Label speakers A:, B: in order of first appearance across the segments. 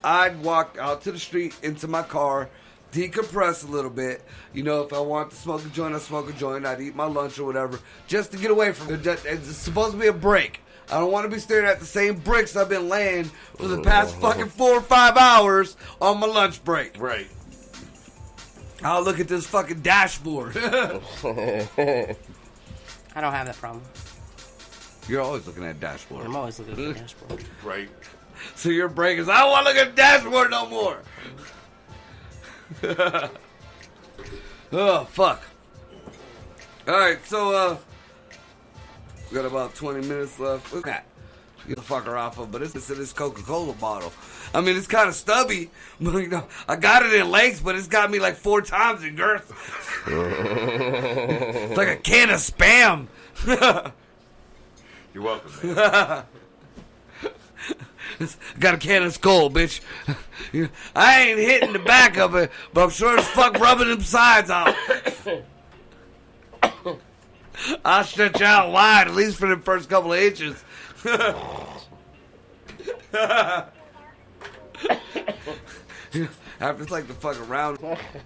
A: I'd walk out to the street, into my car, decompress a little bit. You know, if I want to smoke a joint, I smoke a joint. I'd eat my lunch or whatever, just to get away from it. It's supposed to be a break. I don't want to be staring at the same bricks I've been laying for the past fucking 4 or 5 hours on my lunch break.
B: Right.
A: I'll look at this fucking dashboard.
C: I don't have that problem.
A: You're always looking at dashboard.
C: I'm always looking at the dashboard.
B: Right.
A: So your break is, I don't want to look at the dashboard no more. Oh, fuck. Alright, so, we got about 20 minutes left. What's that? Get the fucker off of, but it's this Coca-Cola bottle. I mean, it's kind of stubby, but you know, I got it in length, but it's got me like 4 times in girth. It's like a can of Spam.
B: You're welcome, man.
A: Got a can of Skull, bitch. I ain't hitting the back of it, but I'm sure as fuck rubbing them sides out. I'll stretch out wide, at least for the first couple of inches. After it's like the fucking round.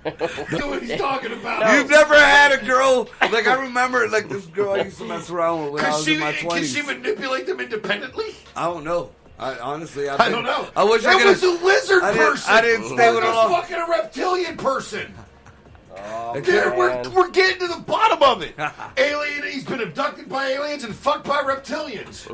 B: That's what he's talking about.
A: You've never had a girl, like I remember, like this girl I used to mess around with when I was in my 20s.
B: Can she manipulate them independently?
A: I don't know. I
B: don't know.
A: I wish
B: I was a lizard person.
A: I didn't stay with
B: a
A: her.
B: fucking a reptilian person.
D: Oh,
B: We're getting to the bottom of it. He's been abducted by aliens and fucked by reptilians.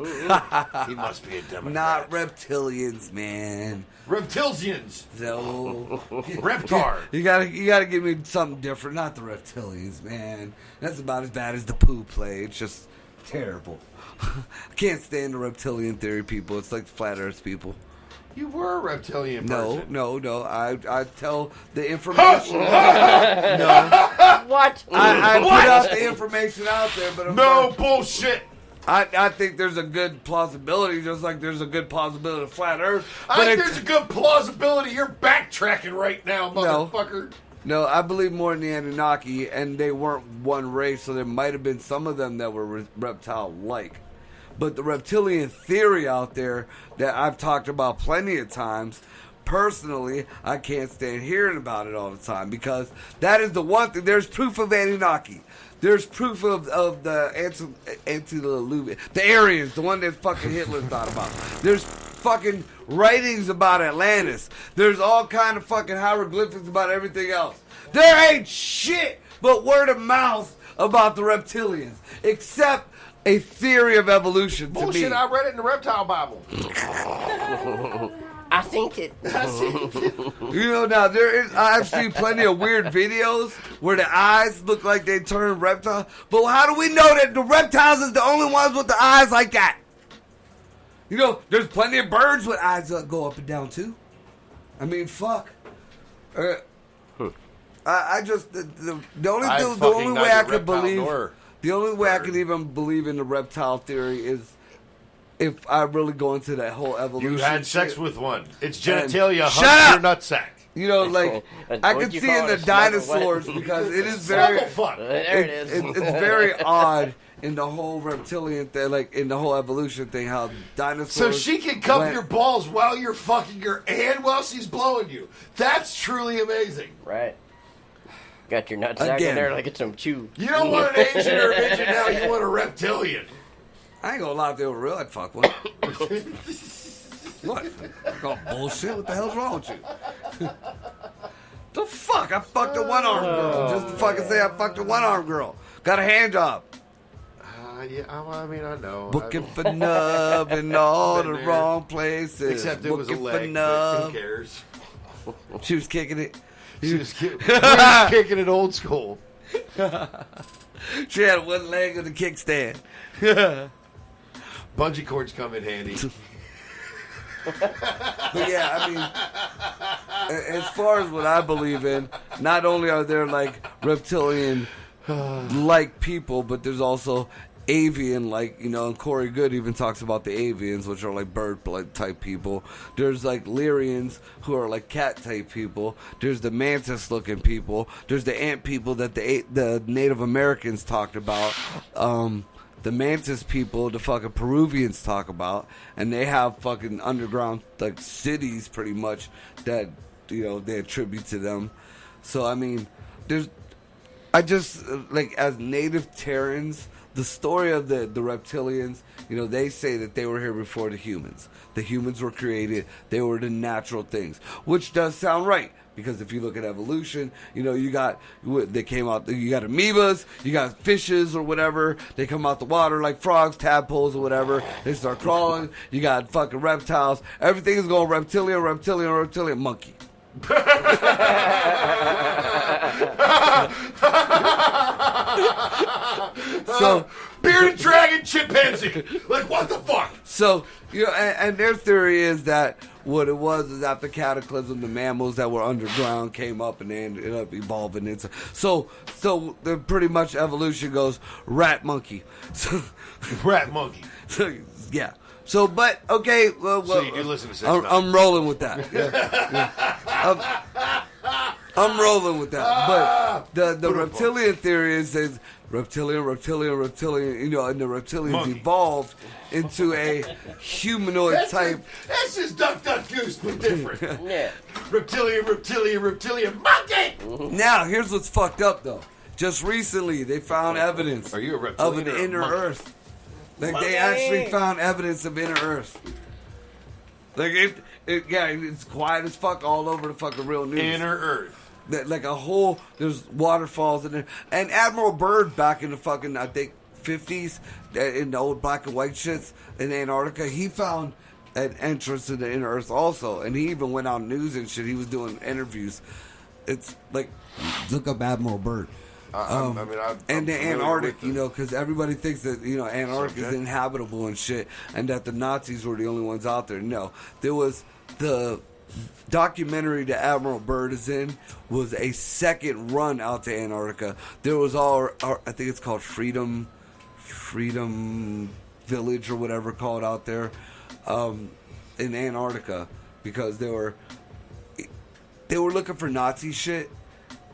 B: He must be a Democrat.
A: Not reptilians, man.
B: Reptilians.
A: No.
B: Reptar.
A: You gotta give me something different. Not the reptilians, man. That's about as bad as the poo play. It's just terrible. I can't stand the reptilian theory people. It's like the flat earth people.
B: You were a reptilian person.
A: No. I tell the information.
C: No. What?
A: I put out the information out there, but
B: bullshit.
A: I think there's a good plausibility, just like there's a good plausibility of flat Earth.
B: I think there's a good plausibility you're backtracking right now, motherfucker.
A: No, I believe more in the Anunnaki, and they weren't one race, so there might have been some of them that were reptile-like. But the reptilian theory out there that I've talked about plenty of times, personally, I can't stand hearing about it all the time because that is the one thing. There's proof of Anunnaki. There's proof of the antediluvian, the Aryans, the one that fucking Hitler thought about. There's fucking writings about Atlantis. There's all kind of fucking hieroglyphics about everything else. There ain't shit but word of mouth about the reptilians, except a theory of evolution.
B: Bullshit, I read it in the Reptile Bible.
C: I think it.
A: You know, now I've seen plenty of weird videos where the eyes look like they turn reptile. But how do we know that the reptiles is the only ones with the eyes like that? You know, there's plenty of birds with eyes that go up and down too. I mean, fuck. I just the only way I could believe. The only way I could even believe in the reptile theory is if I really go into that whole evolution.
B: You had sex with one. Its genitalia
A: Shut
B: humped
A: up!
B: your nutsack.
A: You know, like, I can see in the dinosaurs because it is very... It's very odd in the whole reptilian thing, like, in the whole evolution thing, how dinosaurs...
B: So she can cup your balls while you're fucking her and while she's blowing you. That's truly amazing.
D: Right. Got your nutsack in there like it's some chew.
B: You don't want an Asian or a midget now, you want a reptilian.
A: I ain't gonna lie, if they were real, I'd fuck one. What? Oh, bullshit. What the hell's wrong with you? The fuck? I fucked a one-armed girl. Just to fucking say I fucked a one-armed girl. Got a hand job.
B: Yeah, I mean, I know.
A: Booking for nub in all the wrong places.
B: Except it was a leg, but who cares?
A: She was kicking it.
B: She was kicking it old school.
A: She had one leg on the kickstand.
B: Bungee cords come in handy.
A: But yeah, I mean, as far as what I believe in, not only are there like reptilian like people, but there's also avian, like, you know, and Corey Good even talks about the avians, which are like bird blood type people. There's like Lyrians, who are like cat type people. There's the mantis looking people. There's the ant people that the Native Americans talked about. the mantis people, the fucking Peruvians talk about, and they have fucking underground like cities pretty much that they attribute to them. So I mean, I just like as native Terrans, the story of the reptilians, they say that they were here before the humans. The humans were created; they were the natural things, which does sound right. Because if you look at evolution, they came out, you got amoebas, you got fishes or whatever. They come out the water like frogs, tadpoles or whatever. They start crawling. You got fucking reptiles. Everything is going reptilian, monkey. So
B: bearded dragon, chimpanzee. Like, what the fuck?
A: So, and their theory is that what it was is after cataclysm, the mammals that were underground came up and they ended up evolving into. So the pretty much evolution goes rat monkey. So,
B: rat monkey.
A: So, yeah. So, but okay. Well,
B: so you do listen to
A: I'm rolling with that. Yeah. I'm rolling with that. But the reptilian theory is reptilian, and the reptilians
B: monkey.
A: evolved into a humanoid type.
B: That's just Duck Duck Goose, but different.
D: Yeah.
B: Reptilian, monkey!
A: Now, here's what's fucked up, though. Just recently, they found evidence
B: Are you a
A: of
B: reptilian
A: an
B: or a
A: inner
B: monkey?
A: Earth. Like, they actually found evidence of inner Earth. Like, it's quiet as fuck all over the fucking real news.
B: Inner Earth.
A: Like a whole, there's waterfalls in there. And Admiral Byrd back in the fucking, I think, 50s, in the old black and white shits in Antarctica, he found an entrance to the inner Earth also. And he even went on news and shit. He was doing interviews. It's like, look up Admiral Byrd.
B: I'm
A: and the
B: familiar
A: Antarctic,
B: with
A: because everybody thinks that, Antarctica is inhabitable and shit, and that the Nazis were the only ones out there. No. There was the documentary that Admiral Byrd is in was a second run out to Antarctica. There was I think it's called Freedom Village or whatever called out there in Antarctica, because they were looking for Nazi shit,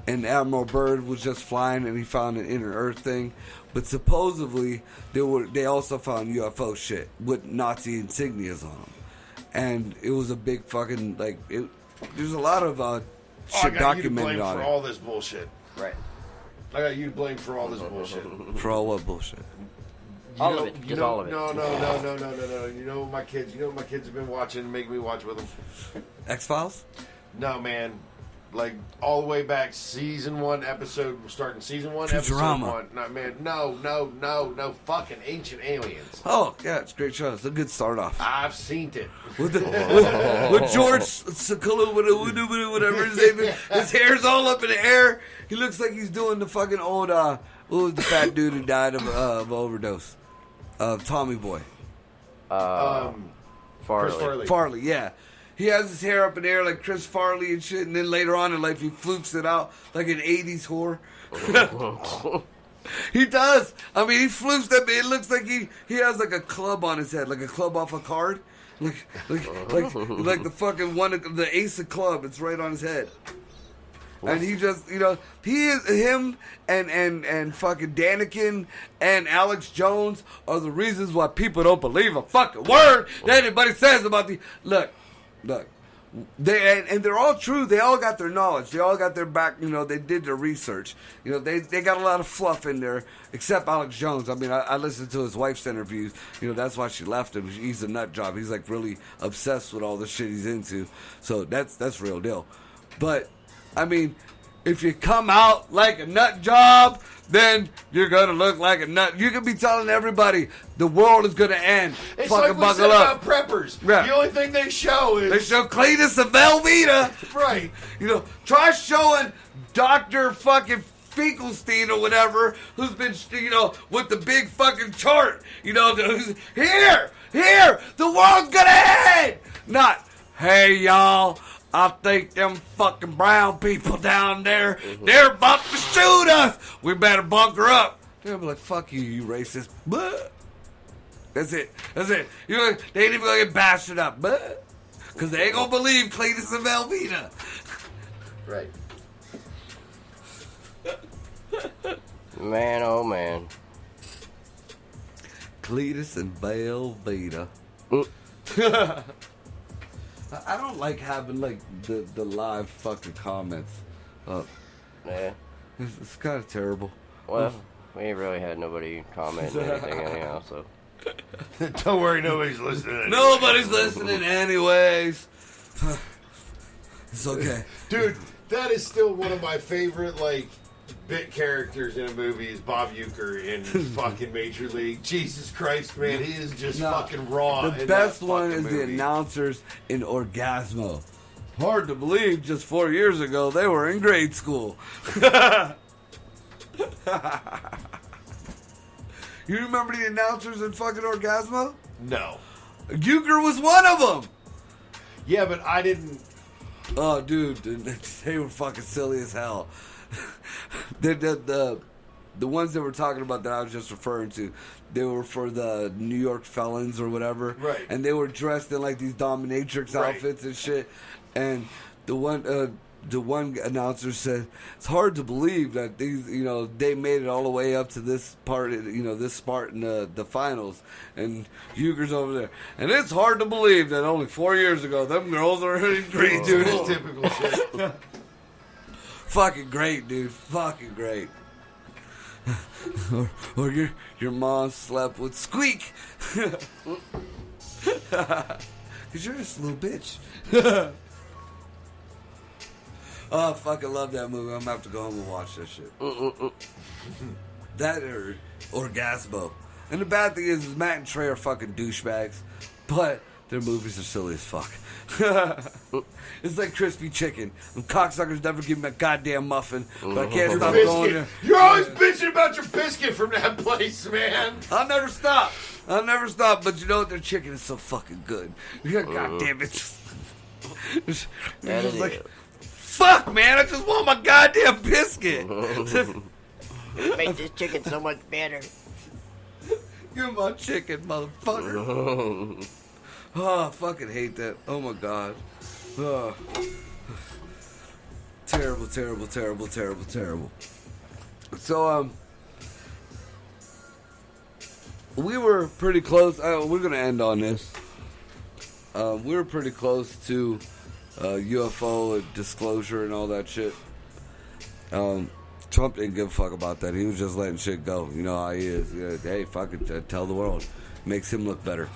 A: and Admiral Byrd was just flying and he found an inner Earth thing. But supposedly they also found UFO shit with Nazi insignias on them. And it was a big fucking, there's a lot of shit documented on
B: for
A: it.
B: all this bullshit.
D: Right.
B: I got you to blame for all this bullshit.
A: For all what bullshit?
D: All of it. Just all of it.
B: No. You know what my kids have been watching and make me watch with them?
A: X-Files?
B: No, man. Like, all the way back, season 1, starting season 1,
A: Futurama.
B: episode 1. No, man, no, fucking Ancient Aliens.
A: Oh, yeah, it's a great show. It's a good start off.
B: I've seen it.
A: With George Sakula, whatever his name is. His hair's all up in the air. He looks like he's doing the fucking old, what was the fat dude who died of overdose? Tommy Boy.
B: Chris Farley.
A: Farley, yeah. He has his hair up in the air like Chris Farley and shit, and then later on in life he flukes it out like an 80s whore. He does. I mean, he flukes that, it looks like he has like a club on his head, like a club off a card. Like the fucking the ace of club, it's right on his head. And he just, he is, him and fucking Danikin and Alex Jones are the reasons why people don't believe a fucking word that anybody says about Look, they're all true. They all got their knowledge. They all got their back. They did their research. They got a lot of fluff in there, except Alex Jones. I mean, I listened to his wife's interviews. That's why she left him. He's a nut job. He's like really obsessed with all the shit he's into. So that's real deal. But I mean, if you come out like a nut job, then you're going to look like a nut. You can be telling everybody the world is going to end.
B: It's
A: fucking
B: like we said
A: buckle up.
B: about preppers.
A: Yeah.
B: The only thing they show is...
A: They show Cletus and Velveeta.
B: Right.
A: Try showing Dr. fucking Finkelstein or whatever, who's been, with the big fucking chart. Here, the world's going to end. Not, hey, y'all, I think them fucking brown people down there, they're about to shoot us. We better bunker up. They'll be like, fuck you, you racist. But that's it. They ain't even gonna get bastard up. But because they ain't gonna believe Cletus and Velveeta.
B: Right.
D: Man, oh man.
A: Cletus and Velveeta. I don't like having like the live fucking comments up.
D: Yeah.
A: It's kind of terrible.
D: Well, we ain't really had nobody comment anything anyhow, so.
B: Don't worry, nobody's listening.
A: Nobody's listening anyways. It's okay.
B: Dude, that is still one of my favorite, like, bit characters in a movie is Bob Uecker in fucking Major League. Jesus Christ, man, he is just fucking raw.
A: The
B: in
A: best
B: that
A: one
B: fucking
A: is the
B: movie.
A: announcers in Orgasmo. Hard to believe, just 4 years ago, they were in grade school. You remember the announcers in fucking Orgasmo?
B: No.
A: Uecker was one of them.
B: Yeah, but I didn't.
A: Oh, dude, they were fucking silly as hell. The ones that we're talking about that I was just referring to, they were for the New York felons or whatever.
B: Right.
A: And they were dressed in like these dominatrix outfits and shit. And the one announcer said, it's hard to believe that these, they made it all the way up to this part, this part in the finals. And Uecker's over there. And it's hard to believe that only 4 years ago, them girls are in grade
B: Dude,
A: school.
B: it's typical shit.
A: Fucking great, dude. Fucking great. or your mom slept with Squeak. Because you're just a little bitch. Oh, I fucking love that movie. I'm going to have to go home and watch that shit. That or Orgasmo. And the bad thing is Matt and Trey are fucking douchebags. But their movies are silly as fuck. It's like crispy chicken. Them cocksuckers never give me a goddamn muffin. But I can't stop going there.
B: You're always bitching about your biscuit from that place, man.
A: I'll never stop. But you know what? Their chicken is so fucking good. God damn it. It's just like, fuck, man. I just want my goddamn biscuit.
C: Make this chicken so much better.
A: Give me my chicken, motherfucker. Oh, I fucking hate that. Oh, my God. Oh. Terrible. So, we were pretty close. We're going to end on this. We were pretty close to UFO disclosure and all that shit. Trump didn't give a fuck about that. He was just letting shit go. You know how he is. Yeah, hey, fuck it. Tell the world. Makes him look better.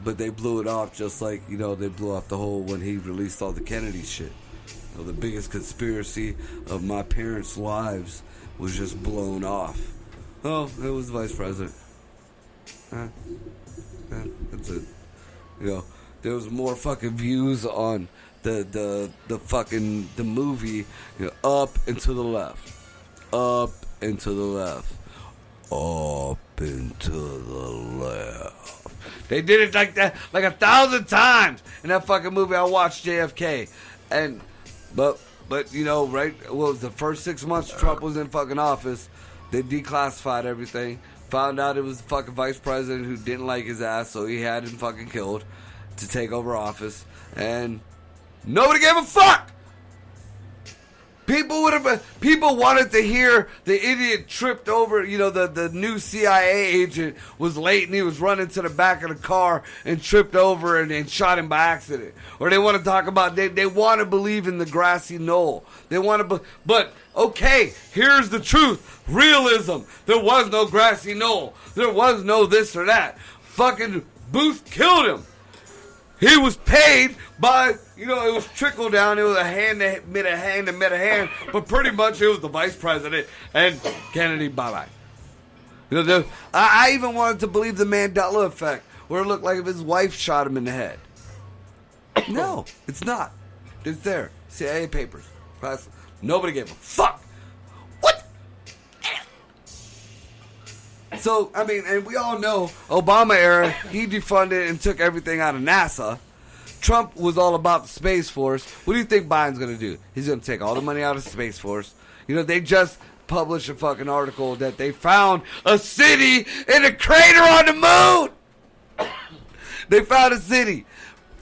A: But they blew it off just like, they blew off the whole when he released all the Kennedy shit. The biggest conspiracy of my parents' lives was just blown off. Oh, it was the vice president. That's it. There was more fucking views on the movie, up and to the left. Up and to the left. Up and to the left. They did it like that, like 1,000 times in that fucking movie. I watched JFK, but right? What was the first 6 months Trump was in fucking office? They declassified everything. Found out it was the fucking vice president who didn't like his ass, so he had him fucking killed to take over office, and nobody gave a fuck. People wanted to hear the idiot tripped over, the new CIA agent was late and he was running to the back of the car and tripped over and shot him by accident. Or they want to talk about, they want to believe in the grassy knoll. They want to, but okay, here's the truth. Realism. There was no grassy knoll. There was no this or that. Fucking Booth killed him. He was paid by, it was trickle down. It was a hand that met a hand that met a hand. But pretty much it was the vice president and Kennedy, bye-bye. I even wanted to believe the Mandela effect, where it looked like if his wife shot him in the head. No, it's not. It's there. CIA papers. Nobody gave a fuck. What? So, and we all know, Obama era, he defunded and took everything out of NASA. Trump was all about the Space Force. What do you think Biden's going to do? He's going to take all the money out of the Space Force. They just published a fucking article that they found a city in a crater on the moon. They found a city.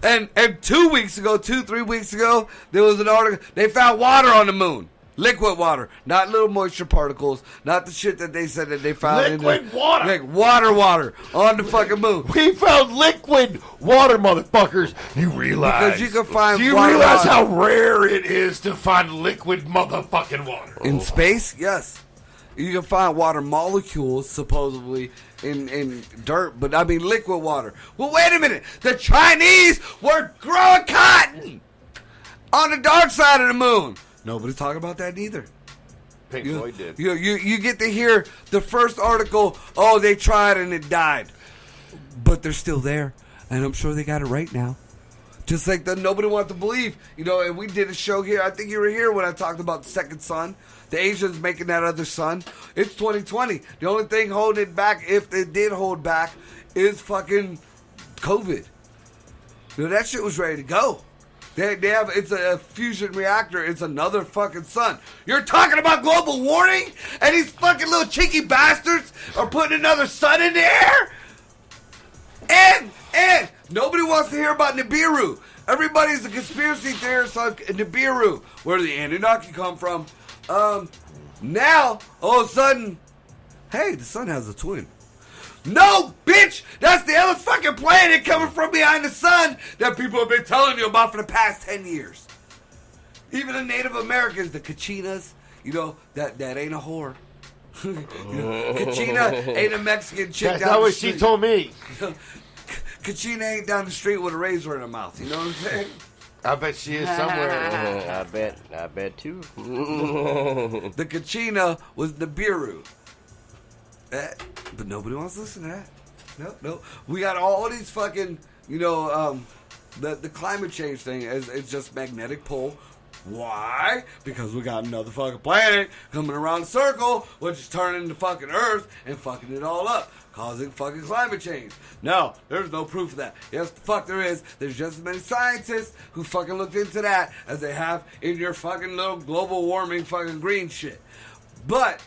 A: And 3 weeks ago, there was an article, they found water on the moon. Liquid water, not little moisture particles, not the shit that they said that they found
B: Liquid water.
A: Like water on the fucking moon.
B: We found liquid water, motherfuckers. You realize?
A: Because you can find.
B: Do you
A: water
B: realize how rare it is to find liquid motherfucking water
A: in space? Yes, you can find water molecules supposedly in dirt, but I mean liquid water. Well, wait a minute. The Chinese were growing cotton on the dark side of the moon. Nobody's talking about that either.
B: Pink Floyd did.
A: You get to hear the first article, oh, they tried and it died. But they're still there. And I'm sure they got it right now. Just like nobody wants to believe. And we did a show here. I think you were here when I talked about the second sun. The Asians making that other sun. It's 2020. The only thing holding it back, if it did hold back, is fucking COVID. That shit was ready to go. They have, it's a fusion reactor. It's another fucking sun. You're talking about global warming? And these fucking little cheeky bastards are putting another sun in the air? And nobody wants to hear about Nibiru. Everybody's a conspiracy theorist on Nibiru. Where did the Anunnaki come from? Now, all of a sudden, hey, the sun has a twin. No, bitch! That's the other fucking planet coming from behind the sun that people have been telling you about for the past 10 years. Even the Native Americans, the Kachinas, that ain't a whore. Kachina ain't a Mexican chick
B: That's
A: down
B: not
A: the
B: what
A: street.
B: she told me.
A: Kachina ain't down the street with a razor in her mouth. You know what I'm saying?
B: I bet she is somewhere.
D: I bet too.
A: The Kachina was Nibiru. But nobody wants to listen to that. No. We got all these fucking, the climate change thing is just magnetic pull. Why? Because we got another fucking planet coming around the circle, which is turning the fucking Earth and fucking it all up, causing fucking climate change. No, there's no proof of that. Yes, the fuck there is. There's just as many scientists who fucking looked into that as they have in your fucking little global warming fucking green shit. But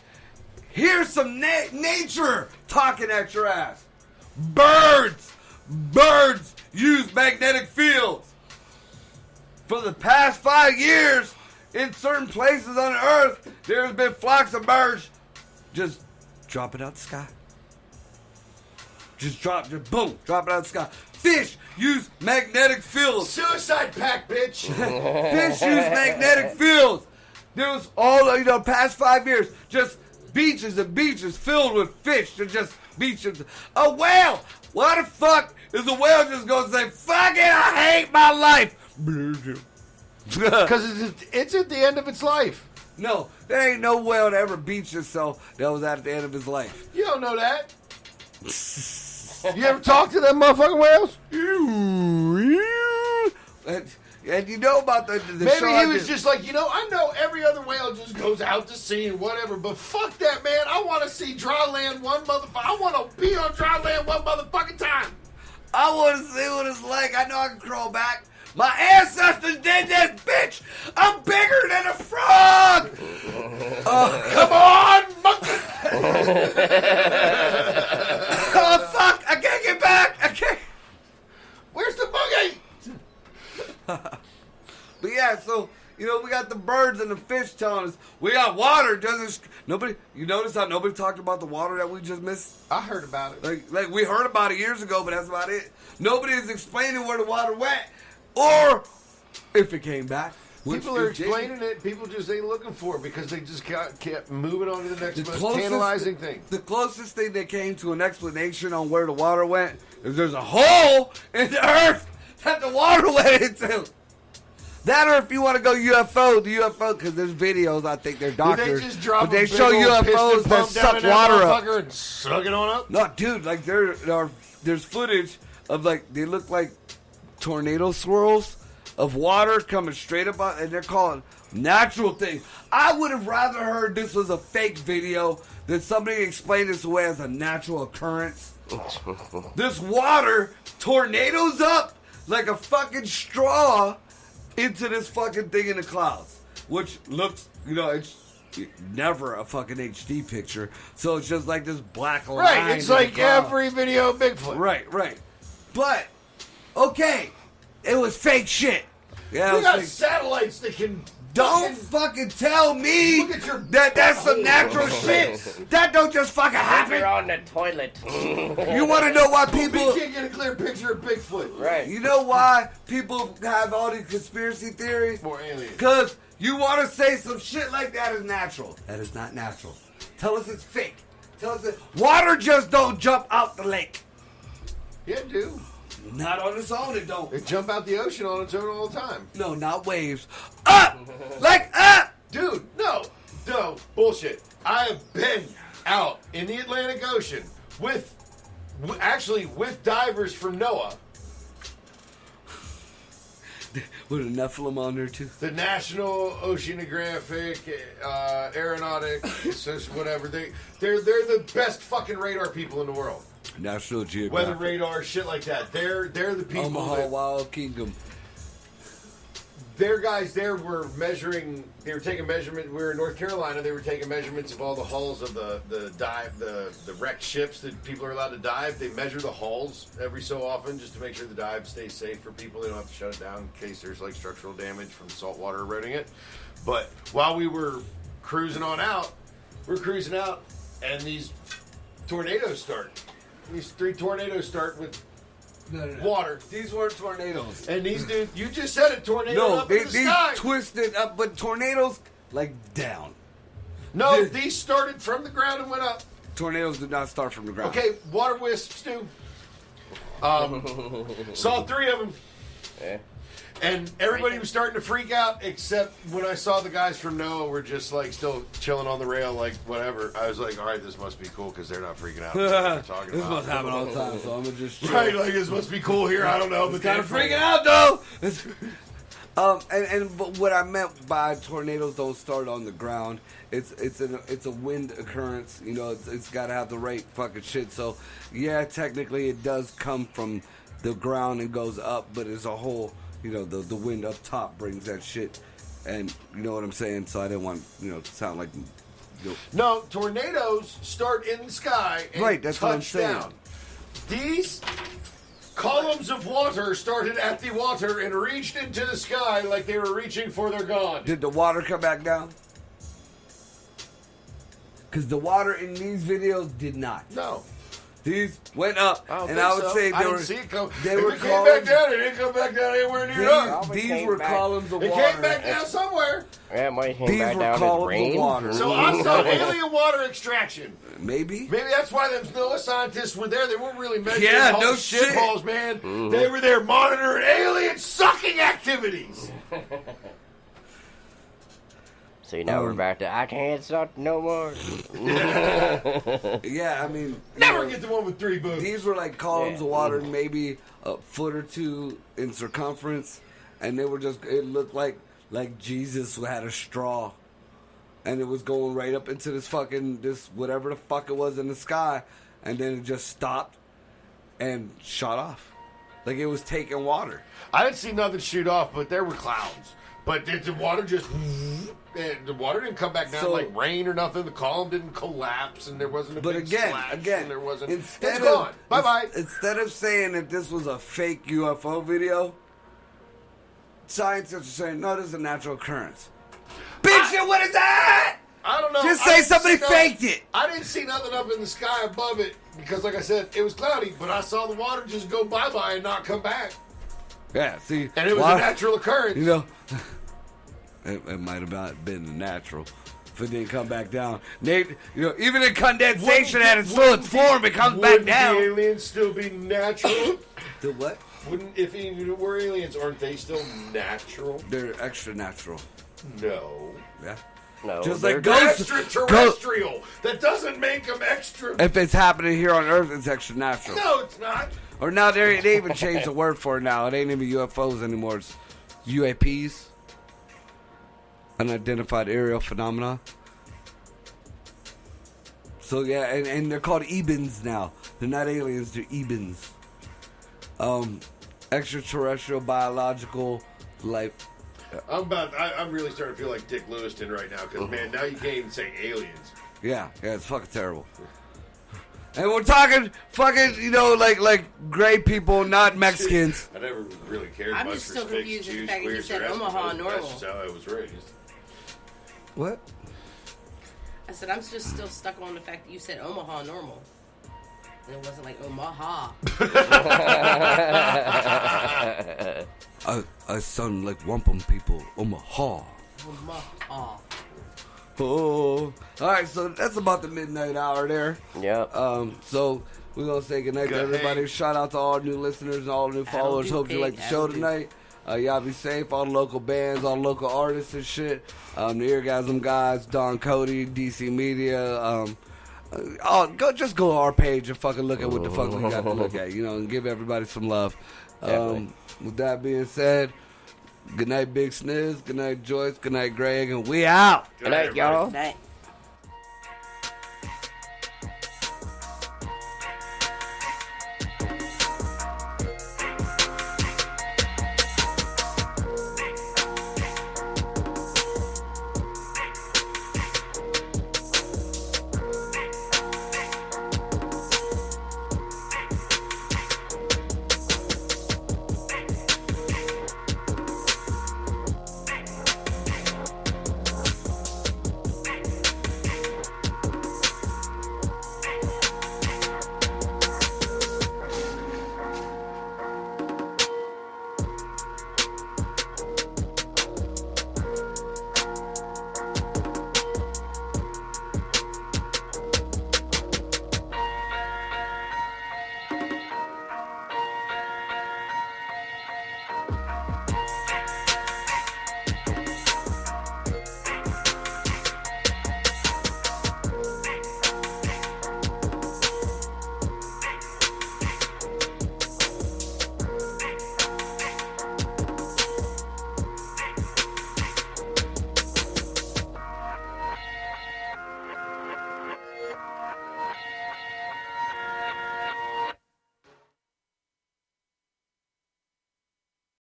A: here's some nature talking at your ass. Birds use magnetic fields. For the past 5 years, in certain places on Earth, there's been flocks of birds just drop it out the sky. Just drop it out the sky. Fish use magnetic fields.
B: Suicide pact, bitch.
A: Fish use magnetic fields. There was all, past 5 years, just beaches and beaches filled with fish. They're just beaches. A whale. Why the fuck is a whale just going to say, fuck it, I hate my life?
B: Because it's at the end of its life.
A: No, there ain't no whale that ever beats itself that was at the end of his life.
B: You don't know that. You ever talk to them motherfucking whales?
A: And you know about the
B: Maybe he was just like, I know every other whale just goes out to sea and whatever, but fuck that, man. I want to see dry land I want to be on dry land one motherfucking time.
A: I want to see what it's like. I know I can crawl back. My ancestors did this, bitch! I'm bigger than a frog!
B: Come on, monkey!
A: Oh, fuck! I can't get back! I can't...
B: Where's the monkey?
A: But yeah, so, we got the birds and the fish telling us, we got water. You notice how nobody talked about the water that we just missed?
B: I heard about it.
A: Like we heard about it years ago, but that's about it. Nobody is explaining where the water went. Or if it came back.
B: People are explaining it. People just ain't looking for it because they just kept moving on to the next tantalizing thing.
A: The closest thing they came to an explanation on where the water went is there's a hole in the earth that the water went into. That, or if you want to go UFO, because there's videos, I think they're doctors.
B: They just drop
A: but they show UFOs that suck water up.
B: And suck it on up?
A: No, dude, like there's footage of they look like tornado swirls of water coming straight up out, and they're calling natural things. I would have rather heard this was a fake video than somebody explained this away as a natural occurrence. This water tornadoes up like a fucking straw into this fucking thing in the clouds, which looks, it's never a fucking HD picture, so it's just like this black line.
B: Right, it's like every video of Bigfoot.
A: Right. But, okay, it was fake shit. Yeah,
B: we got satellites that can
A: Don't fucking tell me
B: Look at your
A: that that's some natural shit. That don't just fucking happen.
D: You're on the toilet.
A: You want to know why people?
B: We can't get a clear picture of Bigfoot.
D: Right.
A: You know why people have all these conspiracy theories?
B: More aliens.
A: Because you want to say some shit like that is natural. That is not natural. Tell us it's fake. Tell us that water just don't jump out the lake.
B: Yeah, dude.
A: Not on its own, it don't.
B: It jump out the ocean on its own all the time.
A: No, not waves. Up! Like up!
B: Dude, no, bullshit. I have been out in the Atlantic Ocean with divers from NOAA,
A: With a Nephilim on there too.
B: the National Oceanographic Aeronautic, whatever. They're the best fucking radar people in the world.
A: National Geographic.
B: Weather radar, shit like that. They're the people.
A: Omaha Wild Kingdom.
B: Their guys there were measuring. They were taking measurements. We were in North Carolina. They were taking measurements of all the hulls of the wrecked ships that people are allowed to dive. They measure the hulls every so often just to make sure the dive stays safe for people. They don't have to shut it down in case there's like structural damage from salt water eroding it. But while we were cruising out, and these tornadoes start. These 3 tornadoes start with water.
A: These weren't tornadoes.
B: And these dudes, you just said it, tornado
A: No,
B: up in the
A: these
B: sky.
A: twisted up, but tornadoes like down.
B: No, these started from the ground and went up.
A: Tornadoes did not start from the ground.
B: Okay, water wisps do. Saw 3 of them.
D: Yeah.
B: And everybody was starting to freak out, except when I saw the guys from NOAA were just like still chilling on the rail, like whatever. I was like, all right, this must be cool because they're not freaking out. What they're talking
A: This
B: about.
A: must happen all the time, so I'm gonna just chill.
B: Right, like this must be cool here. I don't know, but
A: Kind of
B: they're
A: freaking out though. But what I meant by tornadoes don't start on the ground. It's a wind occurrence. You know, it's got to have the right fucking shit. So yeah, technically it does come from the ground and goes up, but it's a whole. You know, the wind up top brings that shit, and you know what I'm saying. So I didn't want to sound like.
B: No, tornadoes start in the sky and
A: Right, that's what I'm
B: touch
A: saying.
B: down. These columns of water started at the water and reached into the sky like they were reaching for their god.
A: Did the water come back down? Because the water in these videos did not.
B: No.
A: These went up,
B: I don't
A: and
B: think
A: I would
B: so.
A: say
B: I
A: they
B: didn't
A: were.
B: see it come.
A: They
B: if
A: were
B: it came back
A: columns.
B: down, it didn't come back down anywhere near us.
A: These
D: came
A: were
D: back.
A: columns of
B: It
A: water.
B: came back down somewhere.
D: Yeah, it might came
A: These
D: back
A: were
D: down as
A: columns of
D: rain.
A: water.
B: So I saw alien water extraction.
A: Maybe.
B: Maybe that's why them NOAA scientists were there. They weren't really measuring
A: Yeah,
B: all
A: no
B: the
A: shit.
B: shitballs, man. They were there monitoring alien sucking activities.
D: See, now we're back to I can't suck no more.
A: Yeah, I mean.
B: Never get the one with 3 boobs.
A: These were like columns
D: Yeah.
A: of water, maybe a foot or 2 in circumference, and they were just. It looked like Jesus had a straw, and it was going right up into this whatever the fuck it was in the sky, and then it just stopped and shot off, like it was taking water.
B: I didn't see nothing shoot off, but there were clouds. But did the water just... And the water didn't come back down
A: So-
B: like rain or nothing. The column didn't collapse, and there wasn't a
A: But
B: big
A: again,
B: splash, and there wasn't... It's
A: of
B: gone. Bye-bye.
A: Instead of saying that this was a fake UFO video, scientists are saying no, this is a natural occurrence. Bitch, what is that?
B: I don't know.
A: Just
B: I
A: say
B: didn't
A: somebody
B: see nothing-
A: faked it.
B: I didn't see nothing up in the sky above it because, like I said, it was cloudy. But I saw the water just go bye-bye and not come back.
A: Yeah, see,
B: And it was a natural occurrence.
A: You know, it might have not been natural if it didn't come back down. Nate, even in condensation at its fullest form, it comes back
B: Wouldn't
A: down.
B: the aliens still be natural?
A: The what?
B: Wouldn't, if even were aliens, aren't they still natural?
A: They're extra natural.
B: No.
A: Yeah.
D: No,
A: Just
D: they're-
A: like ghosts.
B: Extraterrestrial. That doesn't make them extra.
A: If it's happening here on Earth, it's extra natural.
B: No, it's not.
A: Or now they even changed the word for it now. It ain't even UFOs anymore. It's UAPs. Unidentified aerial phenomena. So yeah, and they're called EBINs now. They're not aliens, they're EBINs. Extraterrestrial biological life.
B: I'm really starting to feel like Dick Lewiston right now because man, now you can't even say aliens.
A: Yeah, it's fucking terrible. And we're talking fucking, like gray people, not Mexicans.
B: I never really cared
E: I'm
B: much
E: just
B: for
E: still
B: snakes,
E: confused at the
B: Jews,
E: fact that you
B: queers,
E: said
B: or Eskimos,
E: Omaha
B: but
E: normal.
B: That's just how I was raised.
A: What?
E: I said I'm just still stuck on the fact that you said Omaha normal. And it wasn't like Omaha.
A: I sound like wampum people. Omaha.
E: Omaha.
A: Oh. Alright, so that's about the midnight hour there.
D: Yep.
A: So we're gonna say goodnight to everybody. Shout out to all new listeners and all new followers. Hope you like the show tonight. Y'all be safe. All the local bands, all the local artists and shit. The Eargasm guys, Don Cody, DC Media. Just go to our page and fucking look at what the fuck we got to look at, and give everybody some love. With that being said, good night, Big Sniz. Good night, Joyce. Good night, Greg. And we out.
D: Good night, y'all.
E: Night.